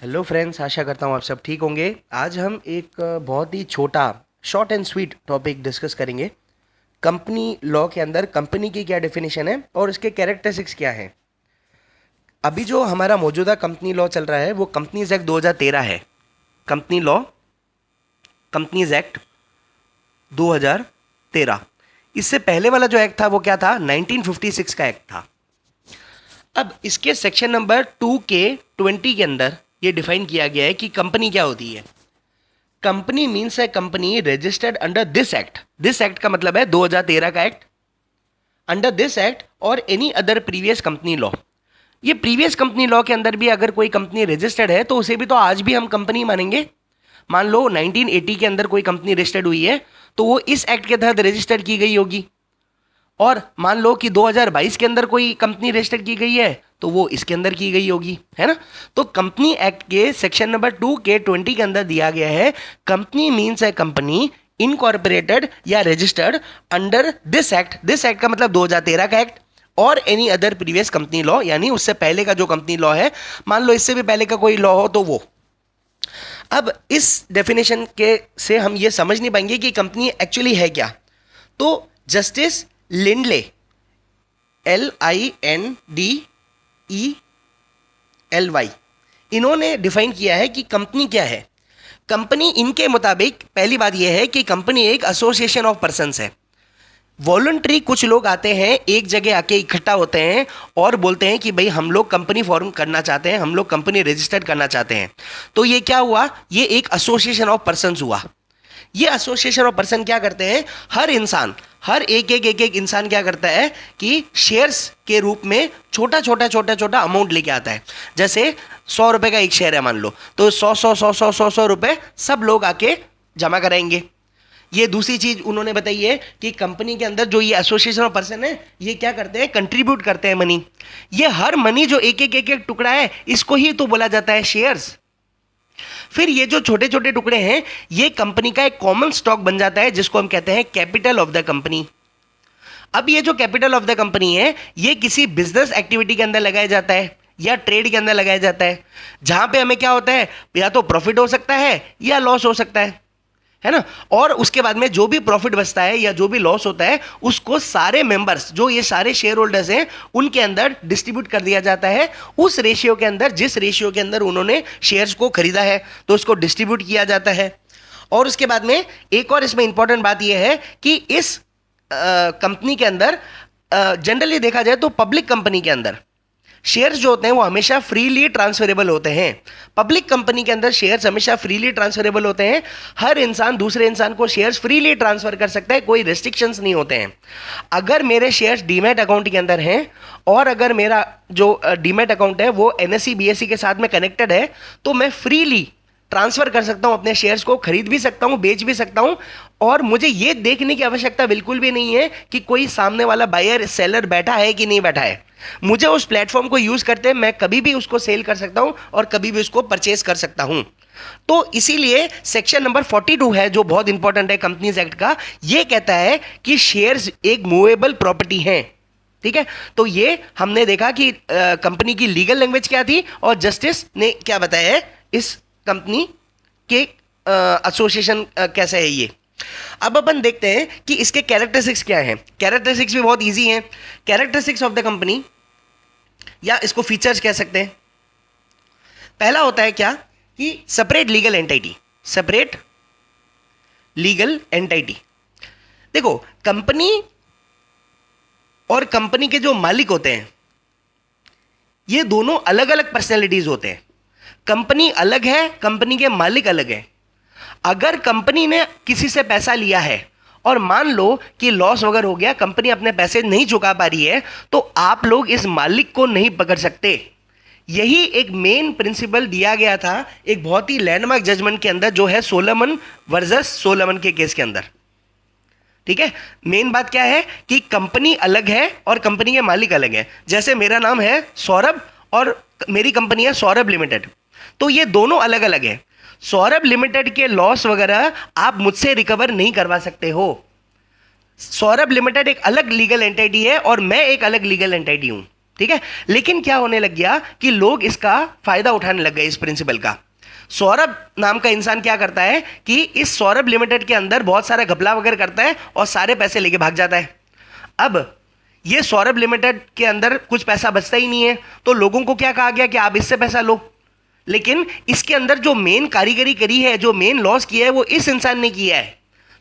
Hello friends, आशा करता हूँ आप सब ठीक होंगे। आज हम एक बहुत ही छोटा short and sweet topic discuss करेंगे। कंपनी लॉ के अंदर कंपनी की क्या डेफिनेशन है और इसके कैरेक्टरिस्टिक्स क्या हैं। अभी जो हमारा मौजूदा कंपनी लॉ चल रहा है वो कंपनीज एक्ट 2013 है। Company law, companies act 2013। इससे पहले वाला जो एक्ट था वो क्या था? 1956 का एक्ट था। अब इसके सेक्शन नंबर 2K20 के अंदर ये डिफाइन किया गया है कि कंपनी क्या होती है। कंपनी मीन्स है company registered under this act. This act का मतलब है 2013 का एक्ट। अंडर दिस एक्ट और any other previous company law. ये प्रीवियस कंपनी लॉ के अंदर भी अगर कोई कंपनी रजिस्टर्ड है तो उसे भी तो आज भी हम कंपनी मानेंगे। मान लो 1980 के अंदर कोई कंपनी रजिस्टर्ड हुई है तो वो इस एक्ट के तहत रजिस्टर्ड की गई होगी। और मान लो कि 2022 के अंदर कोई कंपनी रजिस्टर की गई है तो वो इसके अंदर की गई होगी, है ना। तो कंपनी एक्ट के सेक्शन नंबर 2K20 के अंदर दिया गया है कंपनी मीन्स है कंपनी इनकॉर्पोरेटेड या registered under this act. This act का मतलब 2013 का एक्ट और any other previous company law, यानी उससे पहले का जो कंपनी लॉ है, मान लो इससे भी पहले का कोई लॉ हो तो वो। अब इस डेफिनेशन के से हम ये समझ नहीं पाएंगे कि कंपनी एक्चुअली है क्या। तो जस्टिस लिंडले, LINDELY, इन्होंने डिफाइन किया है कि कंपनी क्या है। कंपनी इनके मुताबिक पहली बात यह है कि कंपनी एक एसोसिएशन ऑफ पर्संस है। वॉलंटरी कुछ लोग आते हैं, एक जगह आके इकट्ठा होते हैं और बोलते हैं कि भाई हम लोग कंपनी फॉर्म करना चाहते हैं, हम लोग कंपनी रजिस्टर्ड करना चाहते हैं। तो ये क्या हुआ? ये एक एसोसिएशन ऑफ पर्संस हुआ। ये एसोसिएशन ऑफ पर्सन क्या करते हैं? हर इंसान, हर एक इंसान क्या करता है कि शेयर्स के रूप में छोटा अमाउंट लेके आता है। जैसे 100 रुपए का एक शेयर है मान लो, तो 100 रुपए सब लोग आके जमा कराएंगे। ये दूसरी चीज उन्होंने बताई है कि कंपनी के अंदर जो ये एसोसिएशन ऑफ पर्सन है ये क्या करते हैं? कंट्रीब्यूट करते हैं मनी। ये हर मनी जो एक टुकड़ा है इसको ही तो बोला जाता है शेयर्स। फिर ये जो छोटे छोटे टुकड़े हैं ये कंपनी का एक कॉमन स्टॉक बन जाता है जिसको हम कहते हैं कैपिटल ऑफ द कंपनी। अब ये जो कैपिटल ऑफ द कंपनी है ये किसी बिजनेस एक्टिविटी के अंदर लगाया जाता है या ट्रेड के अंदर लगाया जाता है, जहां पे हमें क्या होता है, या तो प्रॉफिट हो सकता है या लॉस हो सकता है ना। और उसके बाद में जो भी प्रॉफिट बचता है या जो भी लॉस होता है उसको सारे मेंबर्स, जो ये सारे शेयर होल्डर्स हैं, उनके अंदर डिस्ट्रीब्यूट कर दिया जाता है उस रेशियो के अंदर जिस रेशियो के अंदर उन्होंने शेयर्स को खरीदा है, तो उसको डिस्ट्रीब्यूट किया जाता है। और उसके बाद में एक और इसमें इंपॉर्टेंट बात यह है कि इस कंपनी के अंदर जनरली देखा जाए तो पब्लिक कंपनी के अंदर शेयर्स जो होते हैं वो हमेशा फ्रीली ट्रांसफरेबल होते हैं। पब्लिक कंपनी के अंदर शेयर्स हमेशा फ्रीली ट्रांसफरेबल होते हैं। हर इंसान दूसरे इंसान को शेयर्स फ्रीली ट्रांसफर कर सकता है, कोई रेस्ट्रिक्शंस नहीं होते हैं। अगर मेरे शेयर्स डीमैट अकाउंट के अंदर हैं और अगर मेरा जो डीमैट अकाउंट है वो NSE BSE के साथ में कनेक्टेड है तो मैं फ्रीली ट्रांसफर कर सकता हूं अपने शेयर्स को, खरीद भी सकता हूं, बेच भी सकता हूं। और मुझे यह देखने की आवश्यकता बिल्कुल भी नहीं है कि कोई सामने वाला बायर सेलर बैठा है कि नहीं बैठा है। मुझे उस प्लेटफॉर्म को यूज करते मैं कभी भी उसको सेल कर सकता हूं और कभी भी उसको परचेज कर सकता हूं। तो इसीलिए सेक्शन नंबर 42 है जो बहुत इंपॉर्टेंट है कंपनीज एक्ट का, यह कहता है कि शेयर्स एक मूवेबल प्रॉपर्टी हैं। ठीक है, तो ये हमने देखा कि कंपनी की लीगल लैंग्वेज क्या थी और जस्टिस ने क्या बताया है इस कंपनी के एसोसिएशन कैसे है ये। अब अपन देखते हैं कि इसके कैरेक्टरिस्टिक्स क्या हैं। कैरेक्टरिस्टिक्स भी बहुत इजी हैं। कैरेक्टरिस्टिक्स ऑफ द कंपनी या इसको फीचर्स कह सकते हैं। पहला होता है क्या कि separate legal entity. Separate legal entity. देखो, कंपनी और कंपनी के जो मालिक होते हैं ये दोनों अलग अलग पर्सनैलिटीज होते हैं। कंपनी अलग है, कंपनी के मालिक अलग है। अगर कंपनी ने किसी से पैसा लिया है और मान लो कि लॉस वगैरह हो गया, कंपनी अपने पैसे नहीं चुका पा रही है, तो आप लोग इस मालिक को नहीं पकड़ सकते। यही एक मेन प्रिंसिपल दिया गया था एक बहुत ही लैंडमार्क जजमेंट के अंदर जो है सोलोमन वर्सेस सोलोमन के केस के अंदर। ठीक है, मेन बात क्या है कि कंपनी अलग है और कंपनी के मालिक अलग है। जैसे मेरा नाम है सौरभ और मेरी कंपनी है सौरभ लिमिटेड, तो ये दोनों अलग अलग है। सौरभ लिमिटेड के लॉस वगैरह आप मुझसे रिकवर नहीं करवा सकते हो। सौरभ लिमिटेड एक अलग लीगल एंटिटी है और मैं एक अलग लीगल एंटिटी हूं। ठीक है। लेकिन क्या होने लग गया कि लोग इसका फायदा उठाने लग गए इस प्रिंसिपल का। सौरभ नाम का इंसान क्या करता है कि इस सौरभ लिमिटेड के अंदर बहुत सारा घपला वगैरह करता है और सारे पैसे लेके भाग जाता है। अब ये सौरभ लिमिटेड के अंदर कुछ पैसा बचता ही नहीं है, तो लोगों को क्या कहा गया कि आप इससे पैसा लो। लेकिन इसके अंदर जो मेन कारीगरी करी है, जो मेन लॉस किया है, वो इस इंसान ने किया है।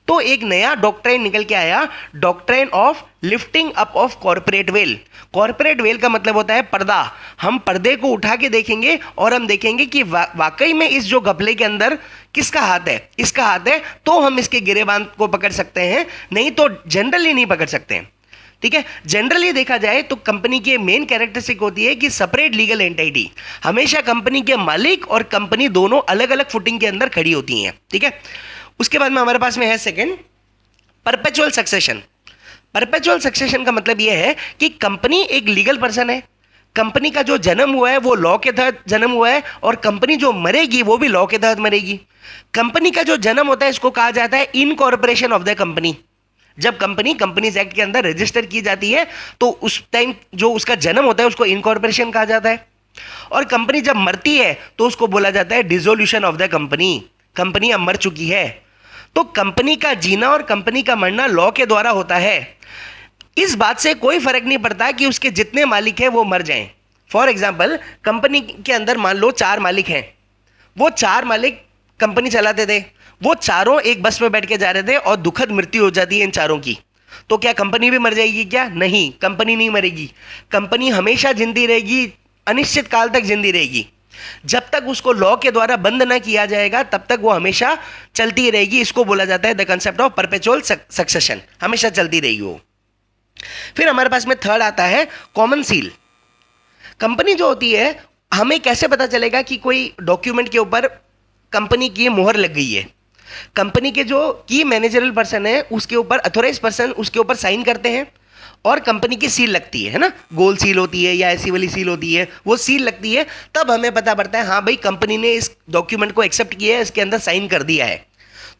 तो एक नया डॉक्ट्राइन निकल के आया, doctrine of lifting up of corporate veil. Corporate veil का मतलब होता है पर्दा। हम पर्दे को उठा के देखेंगे और हम देखेंगे कि वाकई में इस जो घपले के अंदर किसका हाथ है, इसका हाथ है, तो हम इसके गिरेबान को पकड़ सकते हैं, नहीं तो जनरली नहीं पकड़ सकते हैं। ठीक है। जनरली देखा जाए तो कंपनी की मेन कैरेक्टरिस्टिक होती है कि सेपरेट लीगल एंटिटी। हमेशा कंपनी के मालिक और कंपनी दोनों अलग अलग फुटिंग के अंदर खड़ी होती हैं। ठीक है। उसके बाद में हमारे पास में है second, perpetual succession. Perpetual succession का मतलब यह है कि कंपनी एक लीगल पर्सन है, कंपनी का जो जन्म हुआ है वो लॉ के तहत जन्म हुआ है, और कंपनी जो मरेगी वो भी लॉ के तहत मरेगी। कंपनी का जो जन्म होता है इसको कहा जाता है इनकॉर्पोरेशन ऑफ द कंपनी। जब कंपनी कंपनीज एक्ट के अंदर रजिस्टर की जाती है तो उस टाइम जो उसका जन्म होता है उसको इनकॉर्पोरेशन कहा जाता है। और कंपनी जब मरती है तो उसको बोला जाता है dissolution of the company. Company अब मर चुकी है। तो कंपनी का जीना और कंपनी का मरना लॉ के द्वारा होता है। इस बात से कोई फर्क नहीं पड़ता कि उसके जितने मालिक हैं वो मर जाएं। फॉर एग्जाम्पल, कंपनी के अंदर मान लो 4 मालिक हैं, वो 4 मालिक कंपनी चलाते थे, वो चारों एक बस में बैठ के जा रहे थे और दुखद मृत्यु हो जाती है इन चारों की, तो क्या कंपनी भी मर जाएगी? क्या नहीं, कंपनी नहीं मरेगी। कंपनी हमेशा जिंदी रहेगी, अनिश्चित काल तक जिंदी रहेगी। जब तक उसको लॉ के द्वारा बंद ना किया जाएगा तब तक वो हमेशा चलती रहेगी। इसको बोला जाता है the concept of perpetual succession. हमेशा चलती रहेगी वो। फिर हमारे पास में थर्ड आता है कॉमन सील। कंपनी जो होती है, हमें कैसे पता चलेगा कि कोई डॉक्यूमेंट के ऊपर कंपनी की मोहर लग गई है? कंपनी के जो की मैनेजरल पर्सन है उसके ऊपर अथोराइज पर्सन उसके ऊपर साइन करते हैं और कंपनी की सील लगती है ना, गोल सील होती है या ऐसी वाली सील होती है, वो सील लगती है, तब हमें पता पड़ता है हाँ भाई कंपनी ने इस डॉक्यूमेंट को एक्सेप्ट किया है, इसके अंदर साइन कर दिया है।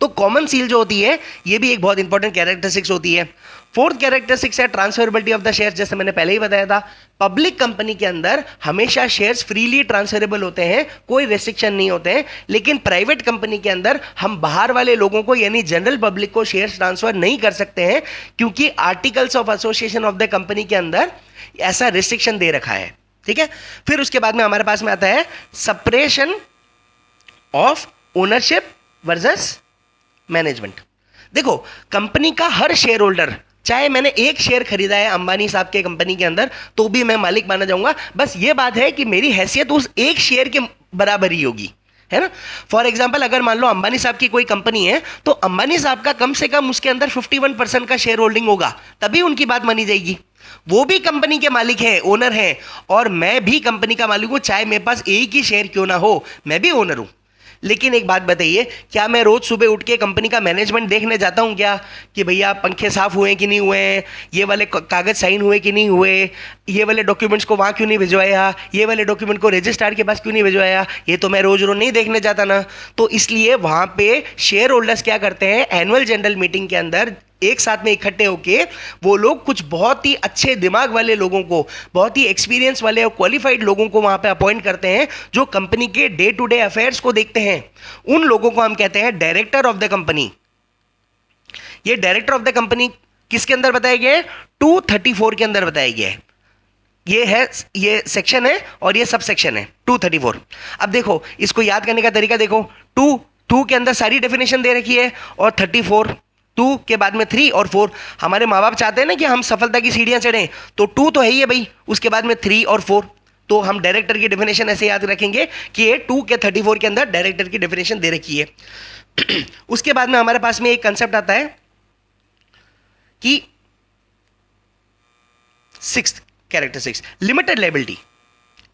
तो कॉमन सील जो होती है ये भी एक बहुत इंपॉर्टेंट कैरेक्टरिस्टिक्स होती है। फोर्थ कैरेक्टरिस्टिक्स है ट्रांसफरेबिलिटी ऑफ द शेयर्स। जैसे मैंने पहले ही बताया था, पब्लिक कंपनी के अंदर हमेशा शेयर्स फ्रीली ट्रांसफरेबल होते हैं, कोई रेस्ट्रिक्शन नहीं होते हैं। लेकिन प्राइवेट कंपनी के अंदर हम बाहर वाले लोगों को यानी जनरल पब्लिक को शेयर्स ट्रांसफर नहीं कर सकते हैं, क्योंकि articles of association of the company के अंदर ऐसा रिस्ट्रिक्शन दे रखा है। ठीक है। फिर उसके बाद में हमारे पास में आता है separation of ownership versus management. देखो, कंपनी का हर शेयर होल्डर, चाहे मैंने एक शेयर खरीदा है अंबानी साहब के कंपनी के अंदर तो भी मैं मालिक माना जाऊंगा। बस ये बात है कि मेरी हैसियत उस एक शेयर के बराबर ही होगी, है ना। फॉर एग्जाम्पल, अगर मान लो अंबानी साहब की कोई कंपनी है तो अंबानी साहब का कम से कम उसके अंदर 51% का शेयर होल्डिंग होगा, तभी उनकी बात मानी जाएगी। वो भी कंपनी के मालिक हैं, ओनर हैं, और मैं भी कंपनी का मालिक हूं, चाहे मेरे पास एक ही शेयर क्यों ना हो, मैं भी ओनर हूं। लेकिन एक बात बताइए, क्या मैं रोज सुबह उठ के कंपनी का मैनेजमेंट देखने जाता हूं क्या कि भैया पंखे साफ हुए कि नहीं हुए, ये वाले कागज साइन हुए कि नहीं हुए, ये वाले डॉक्यूमेंट्स को वहां क्यों नहीं भिजवाया, ये वाले डॉक्यूमेंट को रजिस्ट्रार के पास क्यों नहीं भिजवाया? ये तो मैं रोज रोज नहीं देखने जाता ना। तो इसलिए वहां पे शेयर होल्डर्स क्या करते हैं, एनुअल जनरल मीटिंग के अंदर एक साथ में इकट्ठे होके वो लोग कुछ बहुत ही अच्छे दिमाग वाले लोगों को, बहुत ही एक्सपीरियंस वाले और क्वालिफाइड लोगों को वहां पे अपॉइंट करते हैं, जो कंपनी के डे टू डे अफेयर्स को देखते हैं। उन लोगों को हम कहते हैं डायरेक्टर ऑफ द कंपनी। ये डायरेक्टर ऑफ द कंपनी किसके अंदर बताया गया है? 234 के अंदर बताया गया है। ये सेक्शन है और ये सब सेक्शन है 234। अब देखो, इसको याद करने का तरीका देखो, 2 के अंदर सारी डेफिनेशन दे रखी है, और 34, 2 के बाद में 3 और 4। हमारे माँ बाप चाहते हैं ना कि हम सफलता की सीढ़ियां चढ़ें, तो 2 तो है ही है भाई, उसके बाद में 3 और 4। तो हम डायरेक्टर की डेफिनेशन ऐसे याद रखेंगे कि ये 2 के 34 के अंदर डायरेक्टर की डेफिनेशन दे रखी है। उसके बाद में हमारे पास में एक कंसेप्ट आता है कि 6th characteristics limited liability.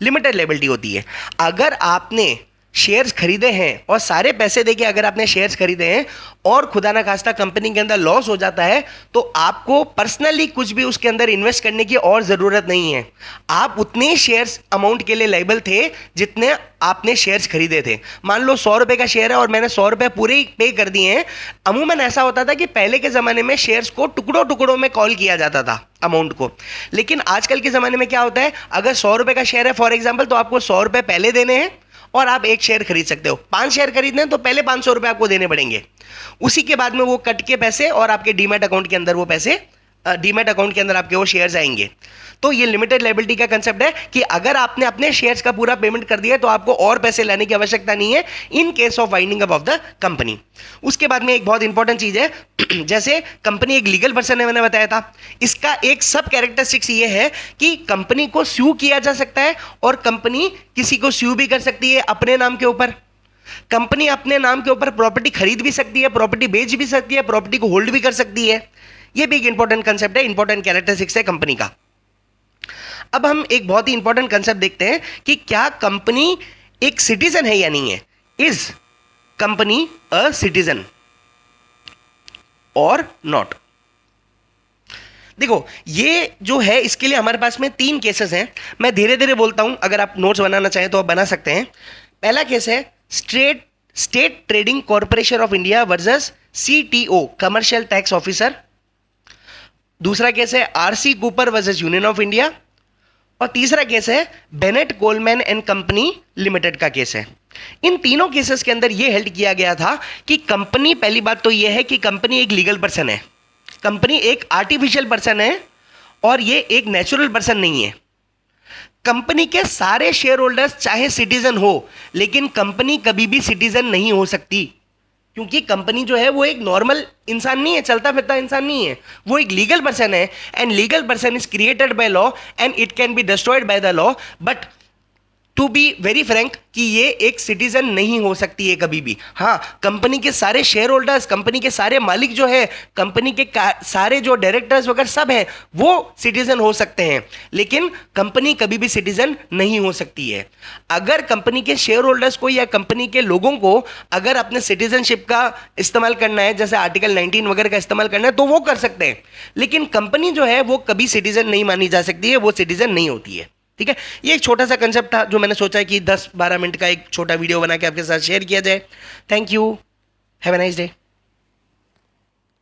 Limited liability होती है, अगर आपने शेयर्स खरीदे हैं और सारे पैसे देके अगर आपने शेयर्स खरीदे हैं और खुदा ना खास्ता कंपनी के अंदर लॉस हो जाता है, तो आपको पर्सनली कुछ भी उसके अंदर इन्वेस्ट करने की और ज़रूरत नहीं है। आप उतने शेयर्स अमाउंट के लिए लायबल थे जितने आपने शेयर्स खरीदे थे। मान लो 100 रुपए का शेयर है और मैंने 100 रुपए पूरे ही पे कर दिए हैं। अमूमन ऐसा होता था कि पहले के ज़माने में शेयर्स को टुकड़ों टुकड़ों में कॉल किया जाता था अमाउंट को, लेकिन आजकल के ज़माने में क्या होता है, अगर 100 रुपए का शेयर है फॉर एग्जाम्पल, तो आपको 100 रुपए पहले देने हैं और आप एक शेयर खरीद सकते हो। 5 शेयर खरीदने हैं तो पहले 500 रुपए आपको देने पड़ेंगे, उसी के बाद में वो कट के पैसे और आपके डीमैट अकाउंट के अंदर वो पैसे, डीमैट अकाउंट के अंदर आपके वो शेयर्स आएंगे। तो ये लिमिटेड लायबिलिटी का कंसेप्ट है कि अगर आपने अपने शेयर्स का पूरा पेमेंट कर दिया तो आपको और पैसे लाने की आवश्यकता नहीं है in case of winding up of the company. उसके बाद में एक बहुत इंपॉर्टेंट चीज है, जैसे कंपनी एक लीगल पर्सन है, मैंने बताया था, इसका एक सब कैरेक्टरिस्टिक्स ये है कि कंपनी को स्यू किया जा सकता है और कंपनी किसी को स्यू भी कर सकती है अपने नाम के ऊपर। कंपनी अपने नाम के ऊपर प्रॉपर्टी खरीद भी सकती है, प्रॉपर्टी बेच भी सकती है, प्रॉपर्टी को होल्ड भी कर सकती है। यह भी एक इंपॉर्टेंट कंसेप्ट है, इंपॉर्टेंट कैरेक्टरिस्टिक्स है कंपनी का। अब हम एक बहुत ही इंपॉर्टेंट कंसेप्ट देखते हैं कि क्या कंपनी एक सिटीजन है या नहीं है। इज कंपनी अ सिटीजन और नॉट। देखो ये जो है, इसके लिए हमारे पास में 3 केसेस हैं। मैं धीरे धीरे बोलता हूं, अगर आप नोट्स बनाना चाहें तो आप बना सकते हैं। पहला केस है state trading corporation of India versus CTO commercial tax officer. दूसरा केस है RC Cooper versus union of India. और तीसरा केस है Bennett Coleman and company limited का केस है। इन तीनों केसेस के अंदर यह हेल्ड किया गया था कि कंपनी, पहली बात तो यह है कि कंपनी एक लीगल पर्सन है, कंपनी एक आर्टिफिशियल पर्सन है और यह एक नेचुरल पर्सन नहीं है। कंपनी के सारे शेयर होल्डर्स चाहे सिटीजन हो, लेकिन कंपनी कभी भी सिटीजन नहीं हो सकती, क्योंकि कंपनी जो है वो एक नॉर्मल इंसान नहीं है, चलता फिरता इंसान नहीं है, वो एक लीगल पर्सन है। And legal person is created by law and it can be destroyed by the law, but to be very frank कि ये एक सिटीजन नहीं हो सकती है कभी भी। हाँ, कंपनी के सारे शेयर होल्डर्स, कंपनी के सारे मालिक जो है, कंपनी के सारे जो डायरेक्टर्स वगैरह सब हैं, वो सिटीजन हो सकते हैं, लेकिन कंपनी कभी भी सिटीजन नहीं हो सकती है। अगर कंपनी के शेयर होल्डर्स को या कंपनी के लोगों को अगर अपने सिटीजनशिप का इस्तेमाल करना है, जैसे आर्टिकल 19 वगैरह का इस्तेमाल करना है, तो वो कर सकते हैं, लेकिन कंपनी जो है वो कभी सिटीजन नहीं मानी जा सकती है, वो सिटीजन नहीं होती है। ठीक है, ये एक छोटा सा कंसेप्ट था जो मैंने सोचा है कि 10-12 मिनट का एक छोटा वीडियो बना के आपके साथ शेयर किया जाए। Thank you, have a nice day.